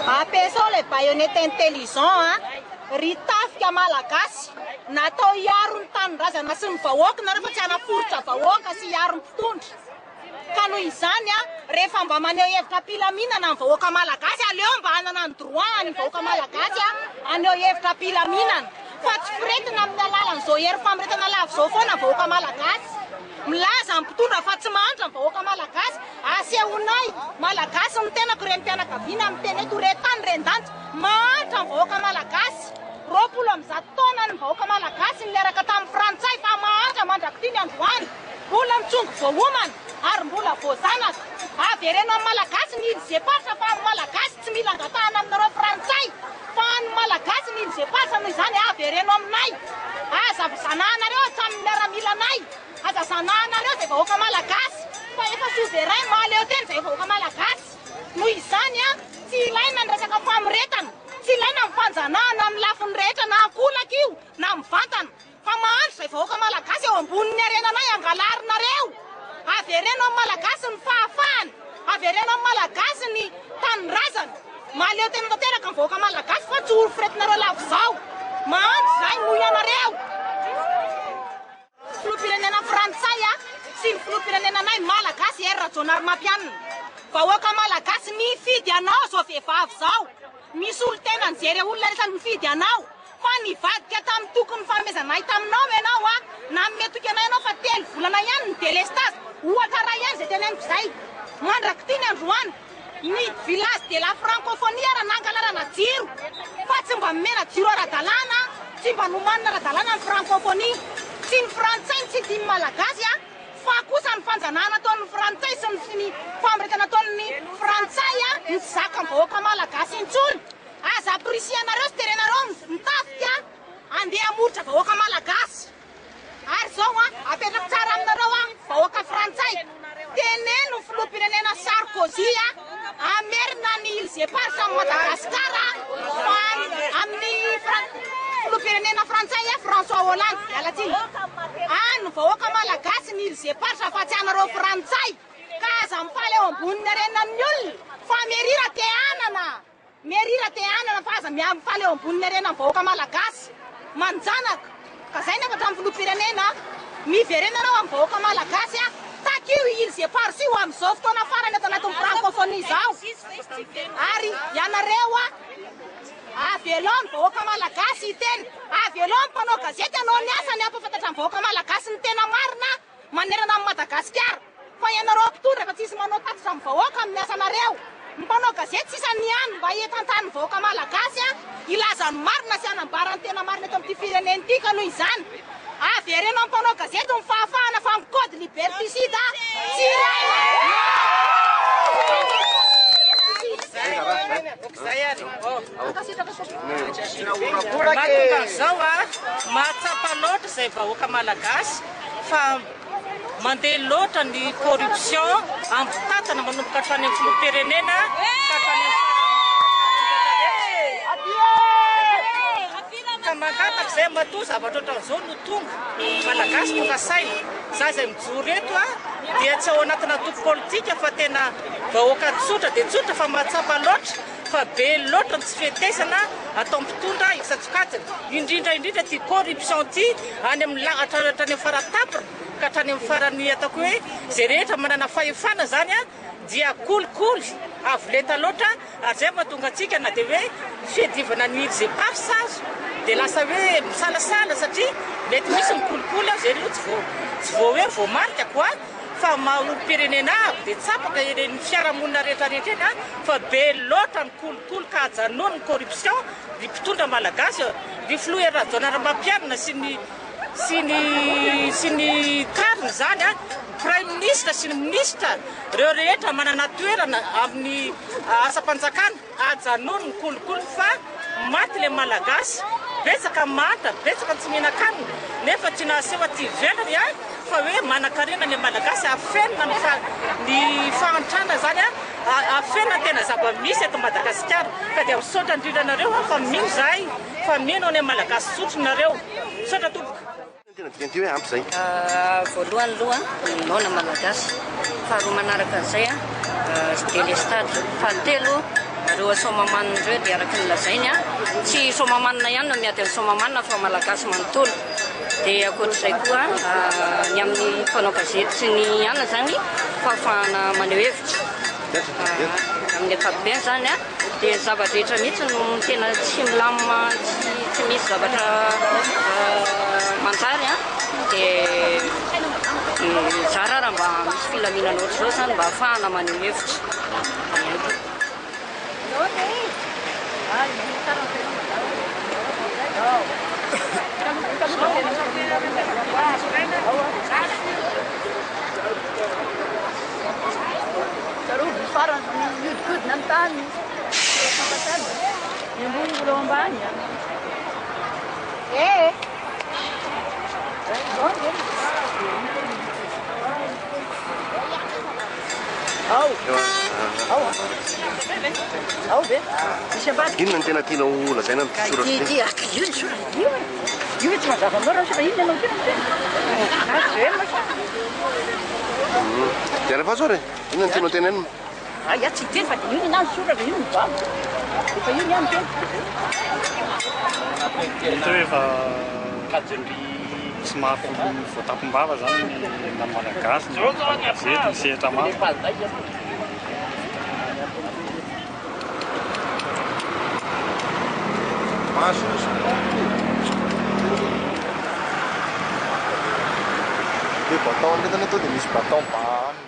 A pessoa le paionete inteligente, Rita tafika malagasy natao hiaro ny tanindrazana sy ny vahoaka na rehefa tsy hanaforotra vahoaka sy hiaro ny mpitondra ka noho izany rehefa mba maneho hevitra mpilaminana ny vahoaka malagasy aleo mba hanana ny droit ny vahoaka malagasy aneho hevitra mpilaminana fa tsy firetina amin'ny alalan'izao hery famiretana lava zao foana ny vahoaka malagasy milaza ny mpitondra fa tsy mahantra ny vahoaka malagasy asehonay malagasy ny tenako renim-pianakaviana amin'ny teny eto retany rendantsy mahantra ny vahoaka malagasy 20 taona ny vahoaka malagasy nileraka tamin'ny frantsay fa mahantra mandrakity ny androany mbola mitsongo voaomana ary mbola voazanaka avereno amin'ny malagasy ny ilizepatra fa amin'ny malagasy tsy mila angatahana aminareo frantsay fa ny malagasy ny ilizepatra noho izany avereno aminay aza zanahanareo hatramin'ny miaramilanay aza zanahanareo zay vahoaka malagasy fa efa souverain maleo teny zay vahoaka malagasy noho izany tsy ilaina ny resaka famiretana tsy ilaina ny fanjanahana amin'ny lafiny rehetra na akolaka io na mivantana fa mahandro zay vahoaka malagasy eo ambonin'ny arenanay angalarinareo avereno amin'ny malagasy ny fahafahany avereno amin'ny malagasy ny tanindrazana maleo tena tanteraka ny vahoaka malagasy fa tsy olo firetinareo lavo zao mahandro zay noho ianareo filoham-pirenena frantsay sy ny filoham-pirenenanay malagasy rajonary mampianina vahoaka malagasy mifidy anao zao vehivavy zao misy olo tena nijery olona rehetra mifidy anao fa nivadika tamin'ny tokony famezanay taminao ianao na metoky anay ianao fa 3 volana ihany ny délestage ohatra raha ihany zay teneniko zay mandrakity ny androany ny village de la francophonie raha nangalarana jiro fa tsy mba mena jiro ara-dalàna tsy mba nomanina ara-dalàna ny francophonie tsy ny frantsay tsy dimy malagasy fa kosa ny fanjanahana ataon'ny frantsay sy ny famiretana ataon'ny frantsay ny zaka ny vahoaka malagasy intsony aza aprisianareo sy terenareo mitafika andeha amoritra vahoaka malagasy ary zao apetrako tsara aminareo vahoaka frantsay teneno filoham-pirenena Sarkozy amerina ny ilizepatra amin'ny Madagasikara fa amin'ny filoham-pirenena frantsay François Hollande alatsiny ny vahoaka malagasy ny ilizepatra fa tsy anareo frantsay ka aza mifaly eo ambonin'ny arenan'ny olona fa merira te anana fa aza mifaly eo ambonin'ny arenan'ny vahoaka malagasy manjanaka ka zay nefa hatramin'ny filoham-pirenena miverenareo amin'ny vahoaka malagasy takio ilizepatra io amin'izao fotoana farany eto anatin'ny francophonie zao ary ianareo avelao ny vahoaka malagasy teny avelao ny mpanao gazety anao ny asany ampafantatra ny vahoaka malagasy ny tena marina manerana amin'ny Madagasikara fa ianareo mpitondra efa tsisy manao tatitra amin'ny vahoaka amin'ny asanareo ny mpanao gazety sisa ny any mba etantany vahoaka malagasy ilaza ny marina sy anambarany tena marina eto amin'ity fireneny ity ka noho izany avereno amin'ny mpanao gazety ny fahafahana fa amin'ny code liberticide tsy zao mahatsapa loatra zay vahoaka malagasy fa mandeha loatra ny corruption ampitatana manomboka hatrany amin'ny filoham-pirenena ka mangataka zay matoa zavatra ohatran'izao no tonga malagasy tonga saina za zay mijoro eto dia tsy ao anatina topo politika fa tena vahoaka tsotra dia tsotra fa mahatsapa loatra fa be loatra tsy fihetesana atao mpitondra isatsokajana indrindra ty corruption ty any amin'ny lahatra hatrany amin'ny faratapitra ka hatrany amin'ny farany ataoko hoe zay rehetra manana fahefana zany dia kolikoly avoleta loatra ary zay mahatonga antsika na dia hoe fiadivana ny ilizepatra azo dia lasa hoe misalasala satria mety misy mikolikoly aho zay aloha tsy vo hoe voamarika koa fa maolo-pirenena avy dia tsapaka ny fiarahamonina rehetrarehetra eny fa be loatra ny kolikoly ka hajanony ny corruption ny mpitondra malagasy ny filoha rajonary mampianina sy ny tariny zany prime ministre sy ny ministre reo rehetra manana toerana amin'ny asa-panjakana hajanony ny kolikoly fa maty le malagasy betsaka mata betsaka tsy mihinan-kanina nefa tsy nahaseho ty velany fa hoe manan-karena ny malagasy afenina ny fahantrana zany afenina tena zava-misy eto Madagasikara ka dia misaotra indrindranareo fa mino zahay fa mino ny malagasy sotronareo misaotra tomboka voalohany aloha nona malagasy faharoa manaraka an'izay délestage fahatelo zareo somamanina ireo dia araka ny lazainy tsy somamanina ihany no miady amin'ny somamanina fa malagasy manontolo dia ankoatr'izay koa ny amin'ny mpanao gazety sy ny anona zany fahafahana maneho hevitra amin'ny ankapobeny zany dia zavatra rehetra mihitsy no tena tsy milamina tsy misy zavatra manjary dia zara raha mba misy filaminana ohatr'izao zany mba ahafahana maneho hevitra. Inona ny tena tianao lazaina amin'ny soratra dia rehefa azo re inona ny tianao tenenina tsy teny fa dia io ny soratra io ny vava efa io ihany teny Ito efa tsy mafy voatapom-bava zany na malagasy ny gazety ny sehatra maro. Dia baton ndraiky atao dia misy baton ba aminy.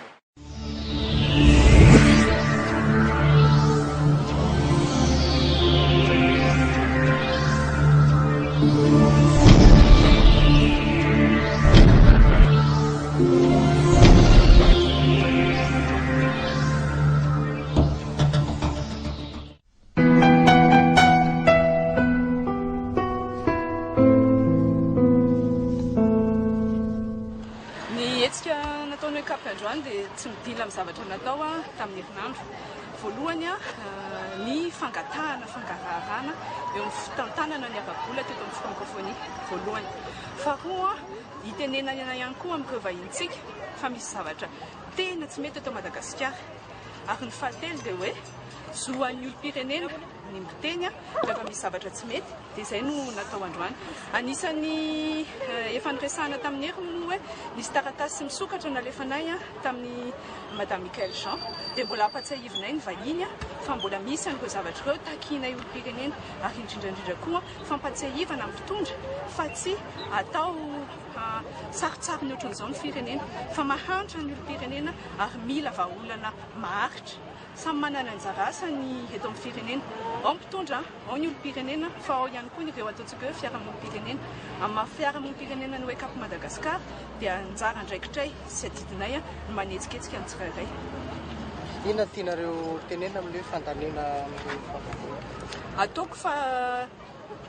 Dia tsy midila amin'ny zavatra natao tamin'ny herinandro voalohany ny fangatahana fangarahana eo amin'ny fitantanana ny ababola teto amin'ny francophonie voalohany. Faharoa itenenana ihany koa amin'ny vahinintsika fa misy zavatra tena tsy mety eto Madagasikara. Ary ny fahatelo dia hoe zoan'ny olom-pirenena ny miteny rehefa misy zavatra tsy mety dia izay no natao androany. Anisan'ny efa niresahana tamin'ny herin'ny hoe nisy taratasy misokatra nalefanay tamin'ny Madame Michael Jean dia mbola ampatsiahivinay ny vahiny fa mbola misy an'ireo zavatra ireo takianay olom-pirenena ary indrindrandrindra koa fampatsiahivana amin'ny mpitondra fa tsy atao sarotsary ny ohatran'izao ny firenena fa mahantra ny olom-pirenena ary mila vahaolana maharitra. Samy manana anjara asany eto amin'ny firenena. Ao ny mpitondra, ao ny olom-pirenena, fa ao ihany koa ireo ataontsika hoe fiarahamonim-pirenena. Amin'ny fiarahamonim-pirenena ny hoe Cap Madagasikara dia anjara andraikitray sy adidinay no manetsiketsika ny tsirairay. Inona tianareo tenena amin'ilay fandanena amin'ilay fampahana? Ataoko fa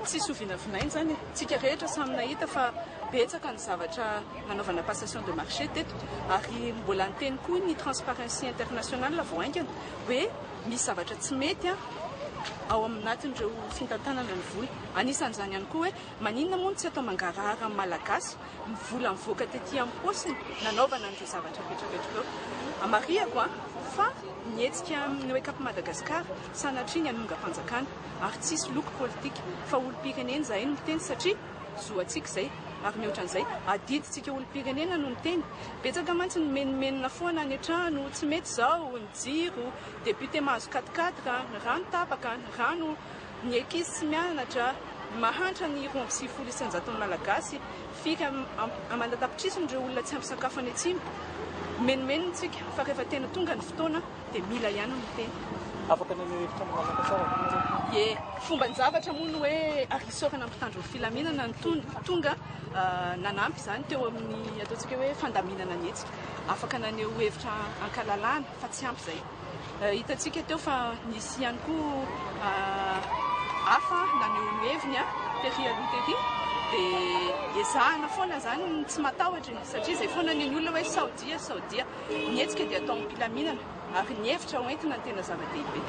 tsy sovinavinainy zany tsika rehetra samy nahita fa betsaka ny zavatra nanaovana passation de marché teto ary mbola anteny koa ny Transparency International vao aingana hoe misy zavatra tsy mety ao aminatin'ireo fitantanana ny vola. Anisan'izany ihany koa hoe maninona moa tsy atao mangarahara amin'ny malagasy ny vola mivoaka tetỳ amin'ny paosiny nanaovana an'ireo zavatra petrapetraka eo. Amariako fa nietsika amin'ny hoe Cap Madagasikara sanatria ny hanonga-panjakana ary tsisy loko politika fa olom-pirenena zahay no miteny satria zoantsika izay ary mihoatran'izay adidintsika olom-pirenena no miteny. Betsaka mantsy ny menomenona foana any an-trano tsy mety izao ny jiro député mahazo 4-4 ny rano tapaka ny rano ny ankizy tsy mianatra mahantra ny rombo sy folo isan-jaton'ny malagasy fika amandatapitrisindreo olona tsy ampy sakafo any atsimo menomenontsika fa rehefa tena tonga ny fotoana dia mila ihany ny miteny. Afaka ny hevitra malaza tsara. Ye, fomba ny zavatra moa no hoe arisorana amin'ny mpitandro ny filaminana ny tonga nanampy izany teo amin'ny ataontsika hoe fandaminana ny hetsika. Afaka naneho hevitra ankalalana fa tsy ampy izay. Hitantsika teo fa nisy ihany koa hafa naneho ny heviny tery aloha tery dia ezahana foana zany tsy matahotra satria izay foana ny olona hoe saodia ny hetsika dia atao amin'ny mpilaminana ary ny hevitra hoentina ny tena zava-dehibe.